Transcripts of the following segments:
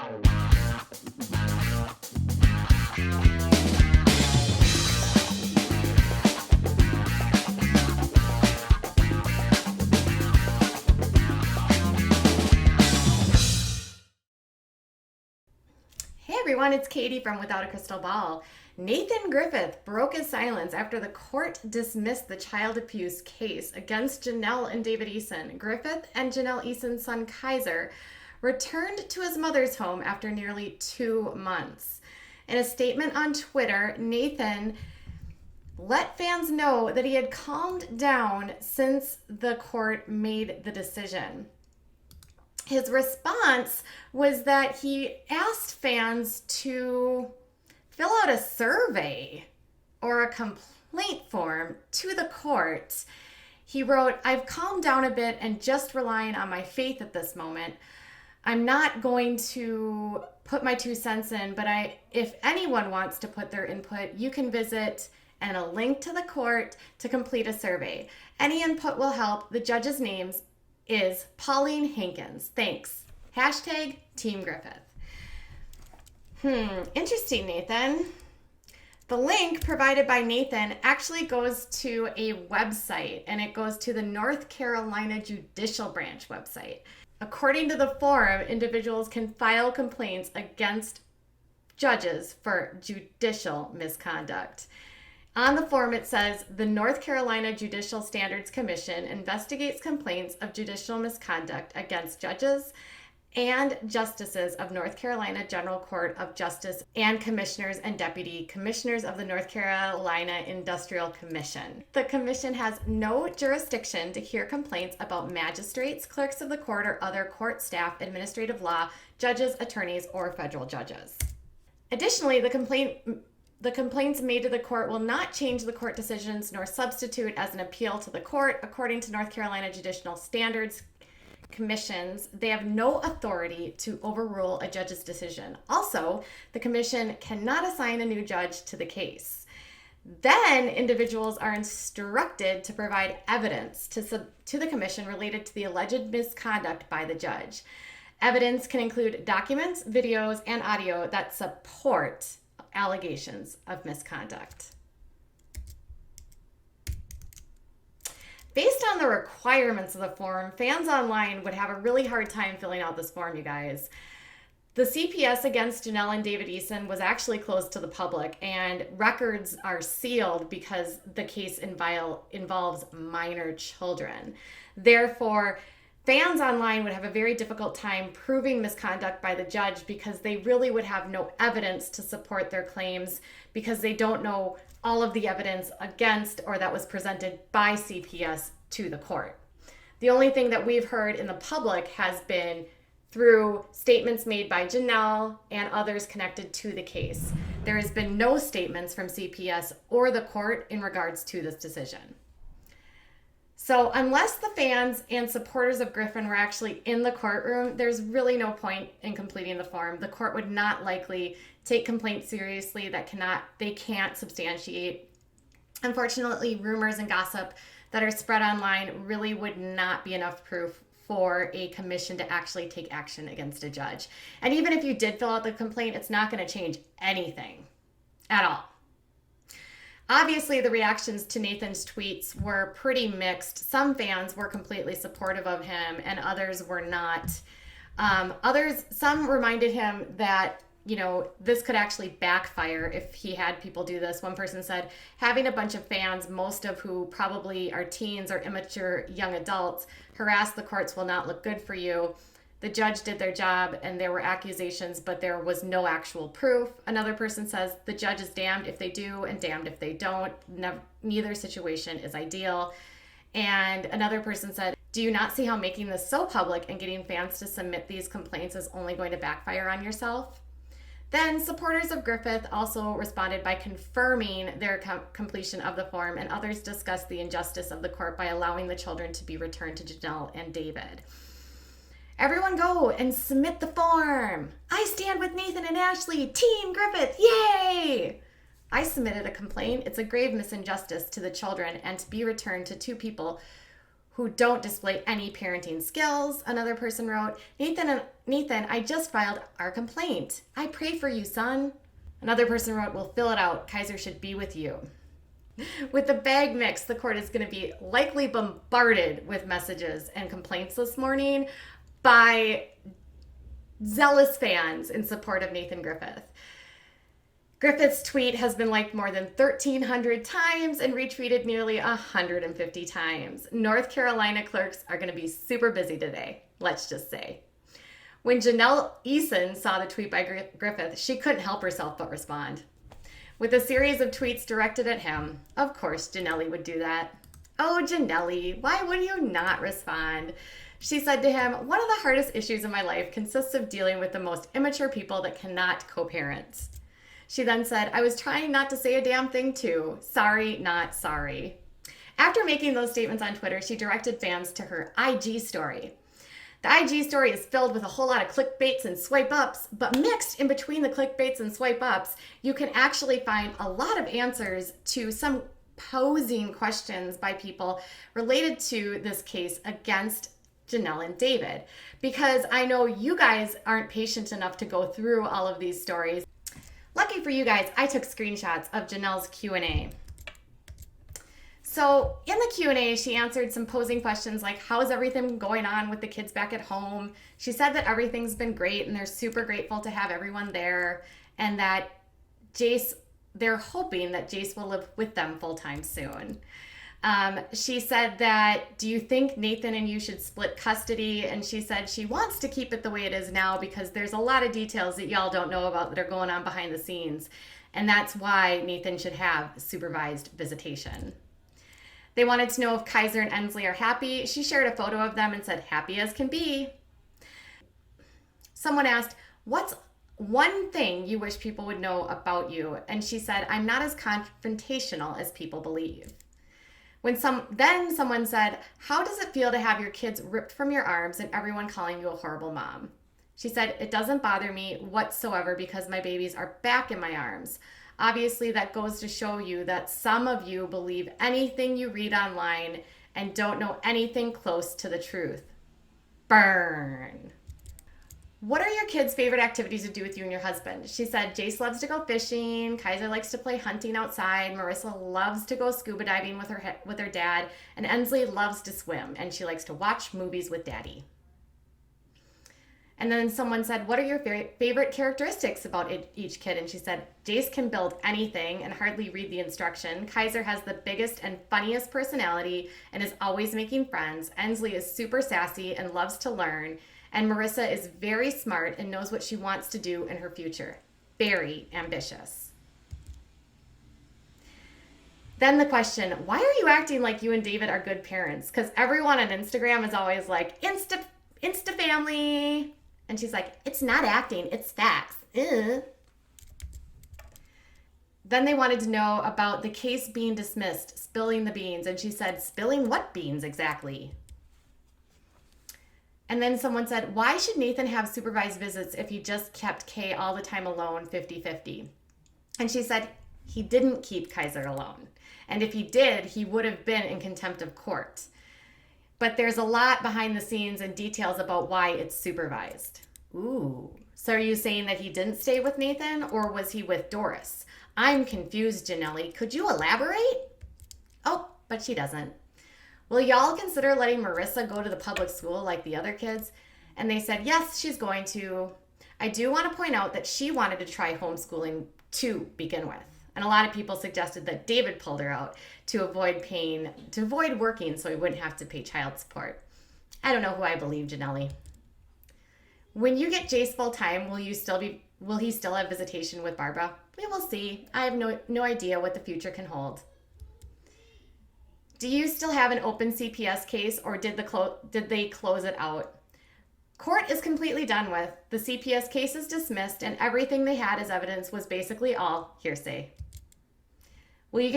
Hey everyone, it's Katie from Without a Crystal Ball. Nathan Griffith broke his silence after the court dismissed the child abuse case against Jenelle and David Eason. Griffith and Jenelle Eason's son Kaiser returned to his mother's home after nearly 2 months. In a statement on Twitter, Nathan let fans know that he had calmed down since the court made the decision. His response was that he asked fans to fill out a survey or a complaint form to the court. He wrote, "I've calmed down a bit and just relying on my faith at this moment. I'm not going to put my 2 cents in, but if anyone wants to put their input, you can visit and a link to the court to complete a survey. Any input will help. The judges' names is Pauline Hankins. Thanks. Hashtag Team Griffith." Interesting, Nathan. The link provided by Nathan actually goes to a website, and it goes to the North Carolina Judicial Branch website. According to the forum, individuals can file complaints against judges for judicial misconduct. On the form, it says, "The North Carolina Judicial Standards Commission investigates complaints of judicial misconduct against judges and justices of North Carolina General Court of Justice and commissioners and deputy commissioners of the North Carolina Industrial Commission. The commission has no jurisdiction to hear complaints about magistrates, clerks of the court, or other court staff, administrative law, judges, attorneys, or federal judges." Additionally, the complaints made to the court will not change the court decisions nor substitute as an appeal to the court. According to North Carolina Judicial Standards Commissions, they have no authority to overrule a judge's decision. Also, the commission cannot assign a new judge to the case. Then individuals are instructed to provide evidence to the commission related to the alleged misconduct by the judge. Evidence can include documents, videos, and audio that support allegations of misconduct. Based on the requirements of the form, fans online would have a really hard time filling out this form, you guys. The CPS against Jenelle and David Eason was actually closed to the public, and records are sealed because the case involves minor children. Therefore, fans online would have a very difficult time proving misconduct by the judge because they really would have no evidence to support their claims because they don't know all of the evidence against or that was presented by CPS to the court. The only thing that we've heard in the public has been through statements made by Jenelle and others connected to the case. There has been no statements from CPS or the court in regards to this decision. So unless the fans and supporters of Griffin were actually in the courtroom, there's really no point in completing the form. The court would not likely take complaints seriously that they can't substantiate. Unfortunately, rumors and gossip that are spread online really would not be enough proof for a commission to actually take action against a judge. And even if you did fill out the complaint, it's not going to change anything at all. Obviously, the reactions to Nathan's tweets were pretty mixed. Some fans were completely supportive of him and others were not. Some reminded him that, this could actually backfire if he had people do this. One person said, having a bunch of fans, most of who probably are teens or immature young adults, harass the courts will not look good for you. The judge did their job and there were accusations, but there was no actual proof. Another person says the judge is damned if they do and damned if they don't. Neither situation is ideal. And another person said, do you not see how making this so public and getting fans to submit these complaints is only going to backfire on yourself? Then supporters of Griffith also responded by confirming their completion of the form, and others discussed the injustice of the court by allowing the children to be returned to Jenelle and David. Everyone go and submit the form. I stand with Nathan and Ashley. Team Griffith. Yay! I submitted a complaint. It's a grave misinjustice to the children and to be returned to 2 people who don't display any parenting skills. Another person wrote, Nathan, I just filed our complaint. I pray for you, son. Another person wrote, well, fill it out. Kaiser should be with you. With the bag mix, the court is going to be likely bombarded with messages and complaints this morning by zealous fans in support of Nathan Griffith. Griffith's tweet has been liked more than 1,300 times and retweeted nearly 150 times. North Carolina clerks are going to be super busy today, let's just say. When Jenelle Eason saw the tweet by Griffith, she couldn't help herself but respond. With a series of tweets directed at him, of course Jenelle would do that. Oh, Jenelle, why would you not respond? She said to him, one of the hardest issues in my life consists of dealing with the most immature people that cannot co-parent. She then said, I was trying not to say a damn thing too. Sorry, not sorry. After making those statements on Twitter, she directed fans to her IG story. The IG story is filled with a whole lot of clickbaits and swipe ups, but mixed in between the clickbaits and swipe ups, you can actually find a lot of answers to some posing questions by people related to this case against Jenelle and David. Because I know you guys aren't patient enough to go through all of these stories. Lucky for you guys, I took screenshots of Janelle's Q&A. So in the Q&A, she answered some posing questions like, how's everything going on with the kids back at home? She said that everything's been great and they're super grateful to have everyone there, and that they're hoping that Jace will live with them full-time soon. She said that, do you think Nathan and you should split custody? And she said she wants to keep it the way it is now because there's a lot of details that y'all don't know about that are going on behind the scenes. And that's why Nathan should have supervised visitation. They wanted to know if Kaiser and Ensley are happy. She shared a photo of them and said, happy as can be. Someone asked, what's one thing you wish people would know about you? And she said, I'm not as confrontational as people believe. Then someone said, how does it feel to have your kids ripped from your arms and everyone calling you a horrible mom? She said, it doesn't bother me whatsoever because my babies are back in my arms. Obviously, that goes to show you that some of you believe anything you read online and don't know anything close to the truth. Burn. What are your kids' favorite activities to do with you and your husband? She said, Jace loves to go fishing, Kaiser likes to play hunting outside, Marissa loves to go scuba diving with her dad, and Ensley loves to swim, and she likes to watch movies with daddy. And then someone said, what are your favorite characteristics about each kid? And she said, Jace can build anything and hardly read the instruction. Kaiser has the biggest and funniest personality and is always making friends. Ensley is super sassy and loves to learn. And Marissa is very smart and knows what she wants to do in her future. Very ambitious. Then the question, why are you acting like you and David are good parents? Because everyone on Instagram is always like, Insta family. And she's like, it's not acting, it's facts. Then they wanted to know about the case being dismissed, spilling the beans. And she said, spilling what beans exactly? And then someone said, why should Nathan have supervised visits if he just kept Kay all the time alone 50-50? And she said, he didn't keep Kaiser alone. And if he did, he would have been in contempt of court. But there's a lot behind the scenes and details about why it's supervised. Ooh. So are you saying that he didn't stay with Nathan, or was he with Doris? I'm confused, Jenelle. Could you elaborate? Oh, but she doesn't. Will y'all consider letting Marissa go to the public school like the other kids? And they said, yes, she's going to. I do want to point out that she wanted to try homeschooling to begin with. And a lot of people suggested that David pulled her out to avoid working so he wouldn't have to pay child support. I don't know who I believe, Jenelle. When you get Jace full time, will he still have visitation with Barbara? We will see. I have no idea what the future can hold. Do you still have an open CPS case, or did they close it out? Court is completely done with. The CPS case is dismissed, and everything they had as evidence was basically all hearsay. Will you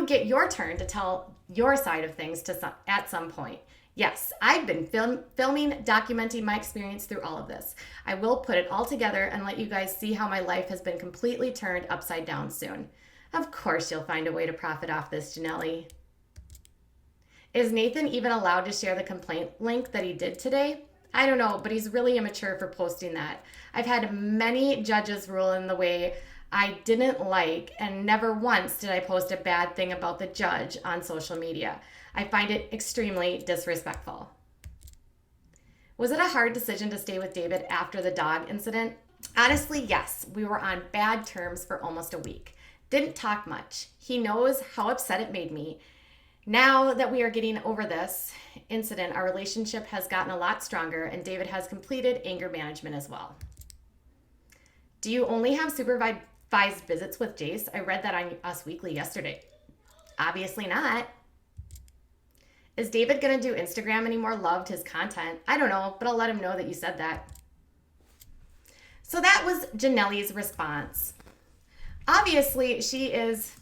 get your turn to tell your side of things at some point? Yes, I've been filming, documenting my experience through all of this. I will put it all together and let you guys see how my life has been completely turned upside down soon. Of course you'll find a way to profit off this, Jenelle. Is Nathan even allowed to share the complaint link that he did today? I don't know, but he's really immature for posting that. I've had many judges rule in the way I didn't like, and never once did I post a bad thing about the judge on social media. I find it extremely disrespectful. Was it a hard decision to stay with David after the dog incident? Honestly, yes. We were on bad terms for almost a week. Didn't talk much. He knows how upset it made me. Now that we are getting over this incident, our relationship has gotten a lot stronger, and David has completed anger management as well. Do you only have supervised visits with Jace? I read that on Us Weekly yesterday. Obviously not. Is David going to do Instagram anymore? Loved his content. I don't know, but I'll let him know that you said that. So that was Jenelle's response. Obviously, she is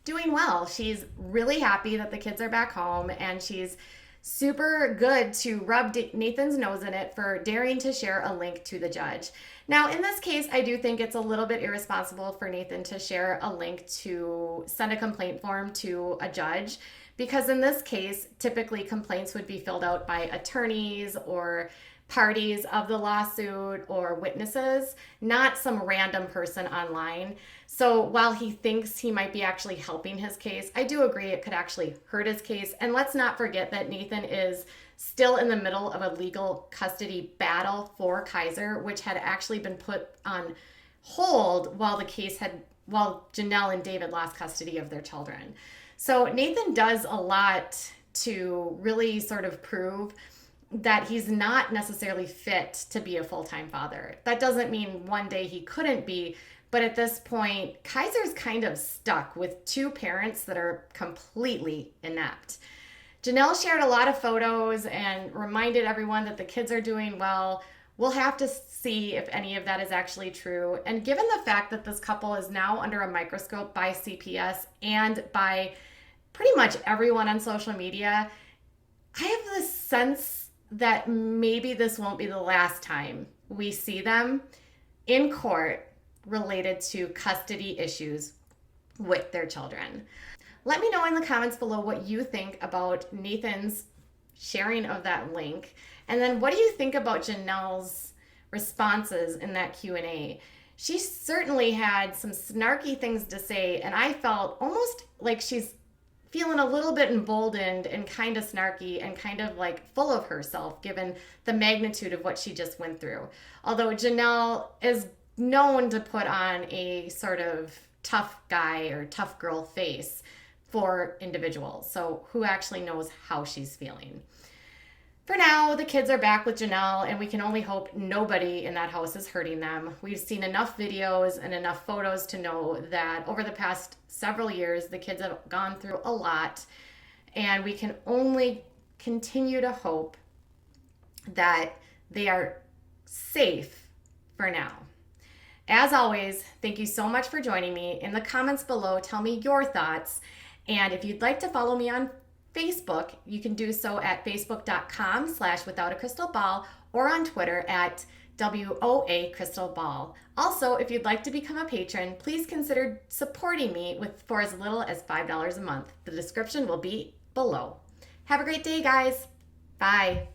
doing well. She's really happy that the kids are back home, and she's super good to rub Nathan's nose in it for daring to share a link to the judge. Now, in this case, I do think it's a little bit irresponsible for Nathan to share a link to send a complaint form to a judge, because in this case, typically complaints would be filled out by attorneys or parties of the lawsuit or witnesses, not some random person online. So while he thinks he might be actually helping his case, I do agree it could actually hurt his case. And let's not forget that Nathan is still in the middle of a legal custody battle for Kaiser, which had actually been put on hold while Jenelle and David lost custody of their children. So Nathan does a lot to really sort of prove that he's not necessarily fit to be a full-time father. That doesn't mean one day he couldn't be, but at this point, Kaiser's kind of stuck with two parents that are completely inept. Jenelle shared a lot of photos and reminded everyone that the kids are doing well. We'll have to see if any of that is actually true. And given the fact that this couple is now under a microscope by CPS and by pretty much everyone on social media, I have this sense that maybe this won't be the last time we see them in court related to custody issues with their children. Let me know in the comments below what you think about Nathan's sharing of that link. And then what do you think about Jenelle's responses in that Q&A? She certainly had some snarky things to say, and I felt almost like she's feeling a little bit emboldened and kind of snarky and kind of like full of herself given the magnitude of what she just went through. Although Jenelle is known to put on a sort of tough guy or tough girl face for individuals. So who actually knows how she's feeling? For now, the kids are back with Jenelle, and we can only hope nobody in that house is hurting them. We've seen enough videos and enough photos to know that over the past several years, the kids have gone through a lot, and we can only continue to hope that they are safe for now. As always, thank you so much for joining me. In the comments below, tell me your thoughts. And if you'd like to follow me on Facebook, you can do so at facebook.com/withoutacrystalball or on Twitter at WOA Crystal Ball. Also, if you'd like to become a patron, please consider supporting me for as little as $5 a month. The description will be below. Have a great day, guys. Bye.